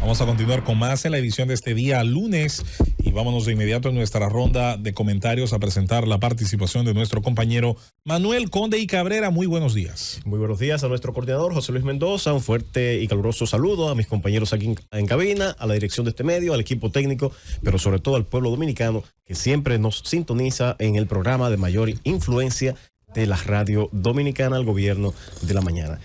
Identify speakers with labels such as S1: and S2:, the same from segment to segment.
S1: Vamos a continuar con más en la edición de este día lunes y vámonos de inmediato en nuestra ronda de comentarios a presentar la participación de nuestro compañero Manuel Conde y Cabrera. Muy buenos días.
S2: Muy buenos días a nuestro coordinador José Luis Mendoza. Un fuerte y caluroso saludo a mis compañeros aquí en cabina, a la dirección de este medio, al equipo técnico, pero sobre todo al pueblo dominicano que siempre nos sintoniza en el programa de mayor influencia de la radio dominicana al gobierno de la mañana.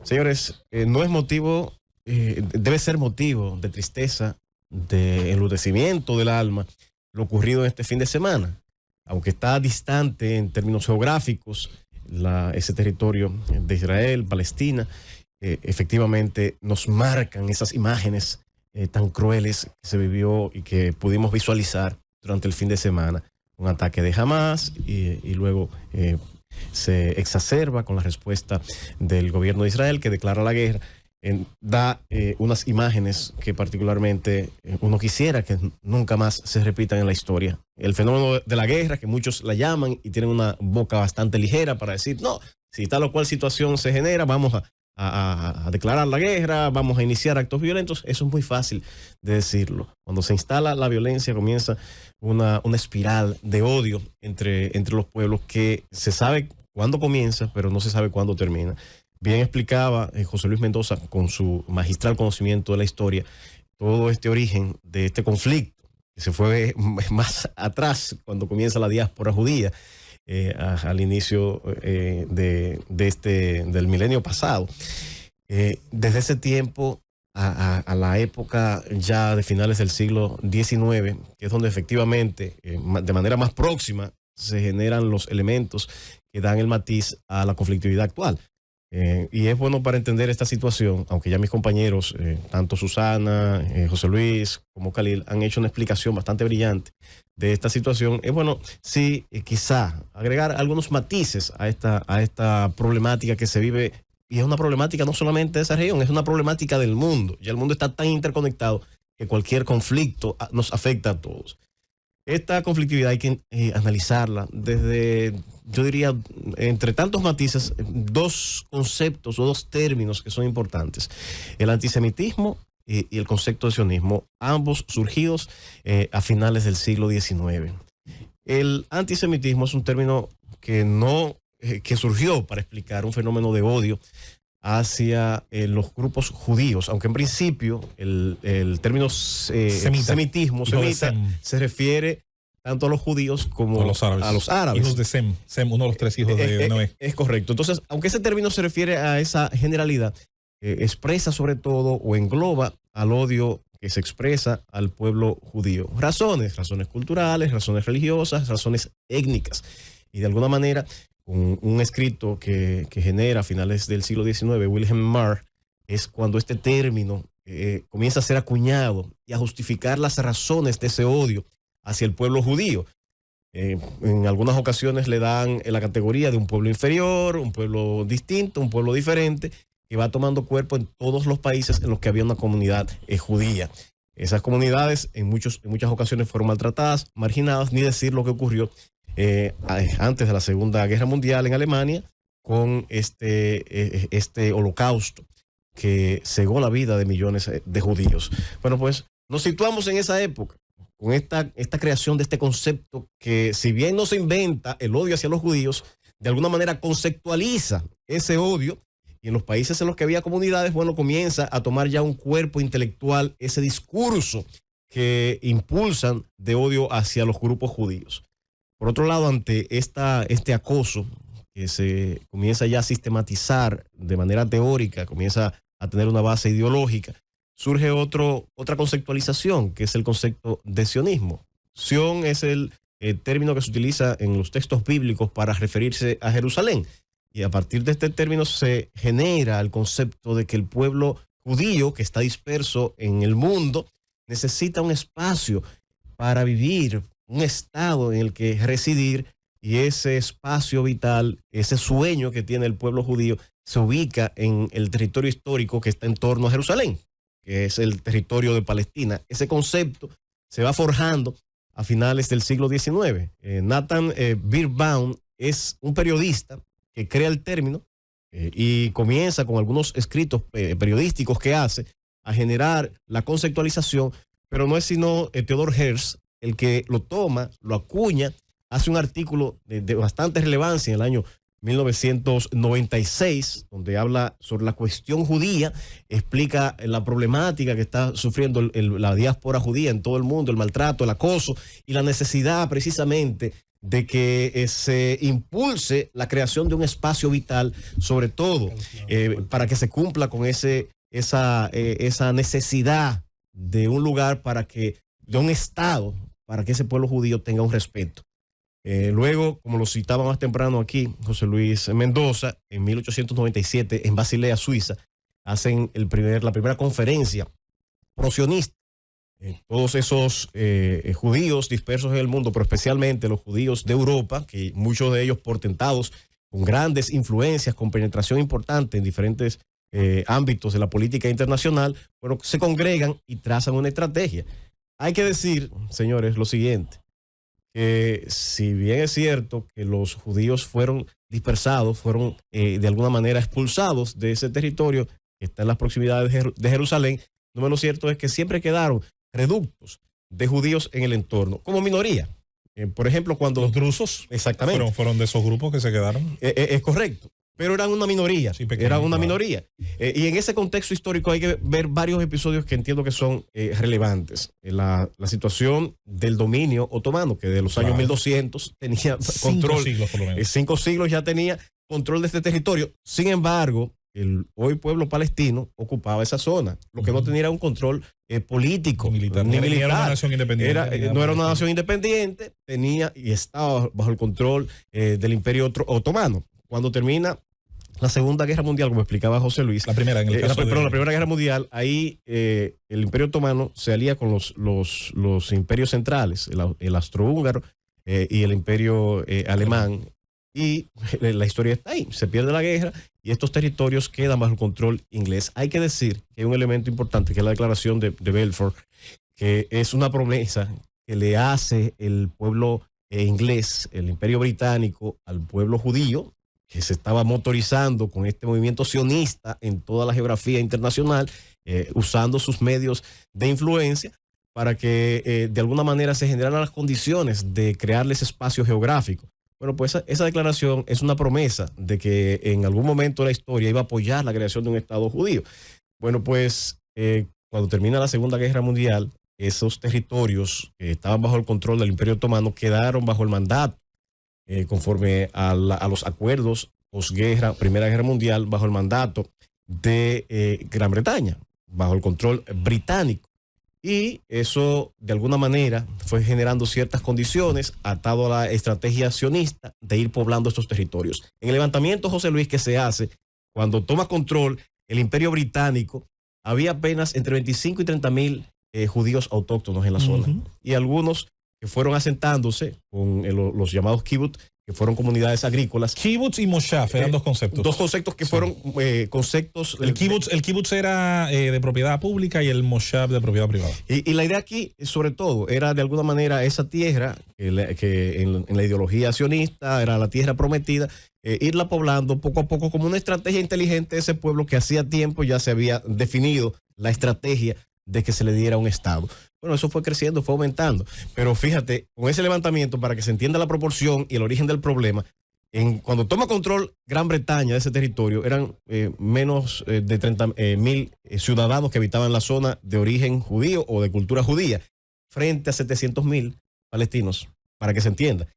S2: Señores, no es motivo, debe ser motivo de tristeza, de enlutecimiento del alma lo ocurrido en este fin de semana. Aunque está distante en términos geográficos, ese territorio de Israel, Palestina, efectivamente nos marcan esas imágenes tan crueles que se vivió y que pudimos visualizar durante el fin de semana. Un ataque de Hamas y luego se exacerba con la respuesta del gobierno de Israel que declara la guerra. Da unas imágenes que particularmente uno quisiera que nunca más se repitan en la historia. El fenómeno de la guerra, que muchos la llaman y tienen una boca bastante ligera para decir, no, si tal o cual situación se genera, vamos a declarar la guerra, vamos a iniciar actos violentos. Eso es muy fácil de decirlo. Cuando se instala la violencia, comienza una espiral de odio entre los pueblos que se sabe cuándo comienza, pero no se sabe cuándo termina. Bien explicaba José Luis Mendoza con su magistral conocimiento de la historia todo este origen de este conflicto que se fue más atrás cuando comienza la diáspora judía al inicio del milenio pasado. Desde ese tiempo a la época ya de finales del siglo XIX, que es donde efectivamente de manera más próxima se generan los elementos que dan el matiz a la conflictividad actual. Y es bueno para entender esta situación, aunque ya mis compañeros, tanto Susana, José Luis como Khalil, han hecho una explicación bastante brillante de esta situación. Es bueno, sí, quizá agregar algunos matices a esta problemática que se vive, y es una problemática no solamente de esa región, es una problemática del mundo. Ya el mundo está tan interconectado que cualquier conflicto nos afecta a todos. Esta conflictividad hay que analizarla desde, yo diría, entre tantos matices, dos conceptos o dos términos que son importantes. El antisemitismo y el concepto de sionismo, ambos surgidos a finales del siglo XIX. El antisemitismo es un término que surgió para explicar un fenómeno de odio hacia los grupos judíos, aunque en principio el término semitismo se refiere tanto a los judíos como a los árabes.
S1: Hijos de Sem, uno de los tres hijos de Noé.
S2: Es correcto. Entonces, aunque ese término se refiere a esa generalidad, expresa sobre todo o engloba al odio que se expresa al pueblo judío. Razones culturales, razones religiosas, razones étnicas. Y de alguna manera, con un escrito que genera a finales del siglo XIX, Wilhelm Marr, es cuando este término comienza a ser acuñado y a justificar las razones de ese odio hacia el pueblo judío. En algunas ocasiones le dan la categoría de un pueblo inferior, un pueblo distinto, un pueblo diferente, que va tomando cuerpo en todos los países en los que había una comunidad judía. Esas comunidades en muchas ocasiones fueron maltratadas, marginadas, ni decir lo que ocurrió antes de la Segunda Guerra Mundial en Alemania con este holocausto que cegó la vida de millones de judíos. Bueno, pues nos situamos en esa época con esta creación de este concepto que, si bien no se inventa el odio hacia los judíos, de alguna manera conceptualiza ese odio, y en los países en los que había comunidades, bueno, comienza a tomar ya un cuerpo intelectual ese discurso que impulsan de odio hacia los grupos judíos. Por otro lado, ante este acoso que se comienza ya a sistematizar de manera teórica, comienza a tener una base ideológica, surge otra conceptualización, que es el concepto de sionismo. Sion es el término que se utiliza en los textos bíblicos para referirse a Jerusalén. Y a partir de este término se genera el concepto de que el pueblo judío, que está disperso en el mundo, necesita un espacio para vivir, un estado en el que residir, y ese espacio vital, ese sueño que tiene el pueblo judío, se ubica en el territorio histórico que está en torno a Jerusalén, que es el territorio de Palestina. Ese concepto se va forjando a finales del siglo XIX. Nathan Birnbaum es un periodista que crea el término y comienza con algunos escritos periodísticos que hace a generar la conceptualización, pero no es sino Theodor Herzl el que lo toma, lo acuña, hace un artículo de bastante relevancia en el año 1996, donde habla sobre la cuestión judía, explica la problemática que está sufriendo la diáspora judía en todo el mundo, el maltrato, el acoso y la necesidad precisamente de que se impulse la creación de un espacio vital, sobre todo para que se cumpla con esa necesidad de un lugar de un Estado, para que ese pueblo judío tenga un respeto. Luego, como lo citaba más temprano aquí, José Luis Mendoza, en 1897, en Basilea, Suiza, hacen la primera conferencia prosionista. Todos esos judíos dispersos en el mundo, pero especialmente los judíos de Europa, que muchos de ellos portentados con grandes influencias, con penetración importante en diferentes ámbitos de la política internacional, bueno, se congregan y trazan una estrategia. Hay que decir, señores, lo siguiente, que si bien es cierto que los judíos fueron dispersados, fueron de alguna manera expulsados de ese territorio que está en las proximidades de Jerusalén, no, lo cierto es que siempre quedaron reductos de judíos en el entorno, como minoría. Por ejemplo, cuando
S1: los drusos
S2: exactamente
S1: fueron de esos grupos que se quedaron.
S2: Es correcto. Pero eran una minoría,
S1: sí, pequeño,
S2: eran una
S1: claro.
S2: minoría. Y en ese contexto histórico hay que ver varios episodios que entiendo que son relevantes. La situación del dominio otomano, que de los años 1200 tenía control.
S1: 5 siglos por lo menos.
S2: 5 siglos ya tenía control de este territorio. Sin embargo, el hoy pueblo palestino ocupaba esa zona. Lo que no tenía era un control político, ni militar.
S1: Era una nación independiente.
S2: No era una nación independiente, tenía y estaba bajo el control del Imperio Otomano. Cuando termina la Segunda Guerra Mundial, como explicaba José Luis,
S1: la primera, en el caso
S2: la Primera Guerra Mundial, ahí el Imperio Otomano se alía con los imperios centrales, el austrohúngaro y el Imperio alemán, y la historia está ahí. Se pierde la guerra y estos territorios quedan bajo el control inglés. Hay que decir que hay un elemento importante, que es la declaración de Balfour, que es una promesa que le hace el pueblo inglés, el Imperio Británico, al pueblo judío, que se estaba motorizando con este movimiento sionista en toda la geografía internacional, usando sus medios de influencia para que de alguna manera se generaran las condiciones de crearles espacio geográfico. Bueno, pues esa declaración es una promesa de que en algún momento de la historia iba a apoyar la creación de un Estado judío. Bueno, pues cuando termina la Segunda Guerra Mundial, esos territorios que estaban bajo el control del Imperio Otomano quedaron bajo el mandato, conforme a los acuerdos posguerra, Primera Guerra Mundial, bajo el mandato de Gran Bretaña, bajo el control británico. Y eso, de alguna manera, fue generando ciertas condiciones atado a la estrategia sionista de ir poblando estos territorios. En el levantamiento, José Luis, que se hace, cuando toma control el Imperio Británico, había apenas entre 25 y 30 mil judíos autóctonos en la zona. Y algunos que fueron asentándose con los llamados kibbutz, que fueron comunidades agrícolas.
S1: Kibbutz y moshaf eran dos conceptos.
S2: Dos conceptos que fueron conceptos.
S1: El kibbutz era de propiedad pública y el moshaf de propiedad privada.
S2: Y la idea aquí, sobre todo, era de alguna manera esa tierra que en la ideología sionista era la tierra prometida, irla poblando poco a poco como una estrategia inteligente de ese pueblo que hacía tiempo ya se había definido la estrategia de que se le diera un Estado. Bueno, eso fue creciendo, fue aumentando. Pero fíjate, con ese levantamiento, para que se entienda la proporción y el origen del problema, cuando toma control Gran Bretaña de ese territorio, eran menos de 30,000 ciudadanos que habitaban la zona de origen judío o de cultura judía, frente a 700,000 palestinos, para que se entienda.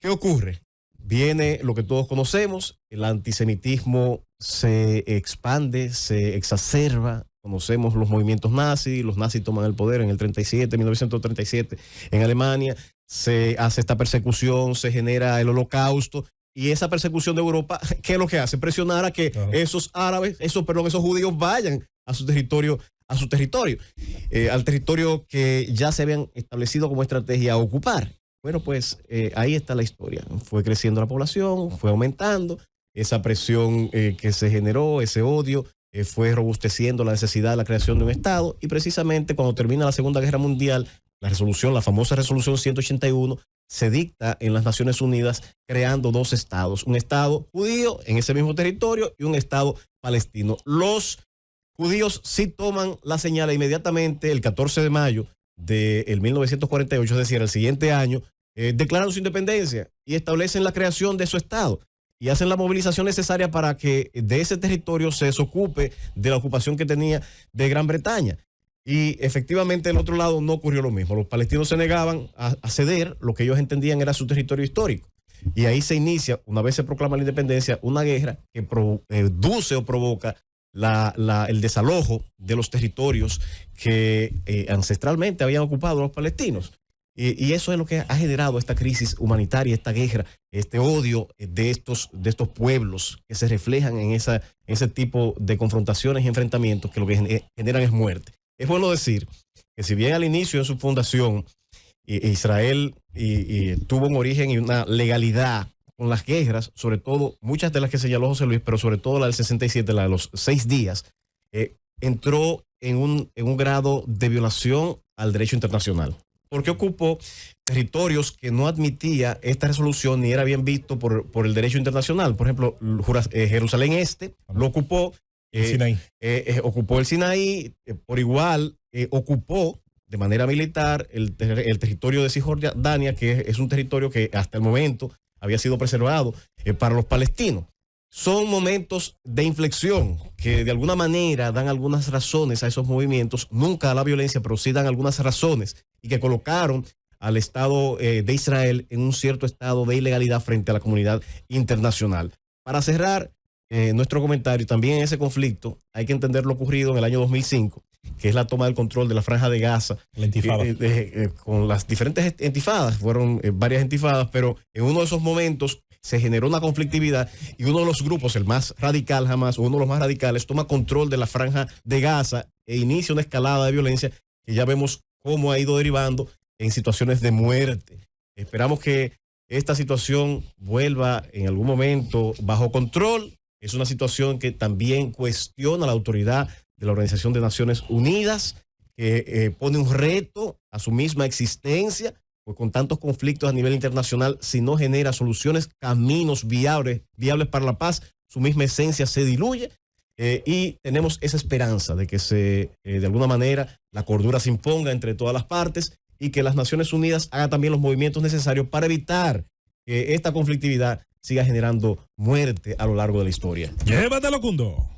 S2: ¿Qué ocurre? Viene lo que todos conocemos, el antisemitismo se expande, se exacerba. Conocemos los movimientos nazis, los nazis toman el poder en el 1937 en Alemania, se hace esta persecución, se genera el Holocausto, y esa persecución de Europa, ¿qué es lo que hace? Presionar a que esos árabes, esos judíos vayan a su territorio, al territorio que ya se habían establecido como estrategia a ocupar. Bueno, pues ahí está la historia. Fue creciendo la población, fue aumentando, esa presión que se generó, ese odio, fue robusteciendo la necesidad de la creación de un Estado, y precisamente cuando termina la Segunda Guerra Mundial, la famosa resolución 181, se dicta en las Naciones Unidas creando dos estados, un Estado judío en ese mismo territorio y un Estado palestino. Los judíos sí toman la señal e inmediatamente el 14 de mayo del 1948, es decir, el siguiente año, declaran su independencia y establecen la creación de su Estado y hacen la movilización necesaria para que de ese territorio se desocupe de la ocupación que tenía de Gran Bretaña. Y efectivamente del otro lado no ocurrió lo mismo. Los palestinos se negaban a ceder lo que ellos entendían era su territorio histórico. Y ahí se inicia, una vez se proclama la independencia, una guerra que produce o provoca el desalojo de los territorios que ancestralmente habían ocupado los palestinos. Y eso es lo que ha generado esta crisis humanitaria, esta guerra, este odio de estos pueblos que se reflejan en ese tipo de confrontaciones y enfrentamientos que lo que generan es muerte. Es bueno decir que si bien al inicio de su fundación Israel tuvo un origen y una legalidad con las guerras, sobre todo muchas de las que señaló José Luis, pero sobre todo la del 67, la de los 6 días, entró en un grado de violación al derecho internacional, porque ocupó territorios que no admitía esta resolución ni era bien visto por el derecho internacional. Por ejemplo, Jerusalén Este lo ocupó, ocupó el Sinaí, por igual ocupó de manera militar el territorio de Cisjordania, que es un territorio que hasta el momento había sido preservado para los palestinos. Son momentos de inflexión que de alguna manera dan algunas razones a esos movimientos, nunca a la violencia, pero sí dan algunas razones y que colocaron al Estado de Israel en un cierto estado de ilegalidad frente a la comunidad internacional. Para cerrar nuestro comentario, también en ese conflicto hay que entender lo ocurrido en el año 2005, que es la toma del control de la Franja de Gaza.
S1: La intifada.
S2: Con las diferentes intifadas, fueron varias intifadas, pero en uno de esos momentos se generó una conflictividad y uno de los grupos, el más radical Hamas, uno de los más radicales, toma control de la Franja de Gaza e inicia una escalada de violencia que ya vemos cómo ha ido derivando en situaciones de muerte. Esperamos que esta situación vuelva en algún momento bajo control. Es una situación que también cuestiona la autoridad de la Organización de Naciones Unidas, que pone un reto a su misma existencia, pues con tantos conflictos a nivel internacional, si no genera soluciones, caminos viables para la paz, su misma esencia se diluye. Y tenemos esa esperanza de que de alguna manera la cordura se imponga entre todas las partes y que las Naciones Unidas hagan también los movimientos necesarios para evitar que esta conflictividad siga generando muerte a lo largo de la historia.
S1: Llévatelo, Cundo.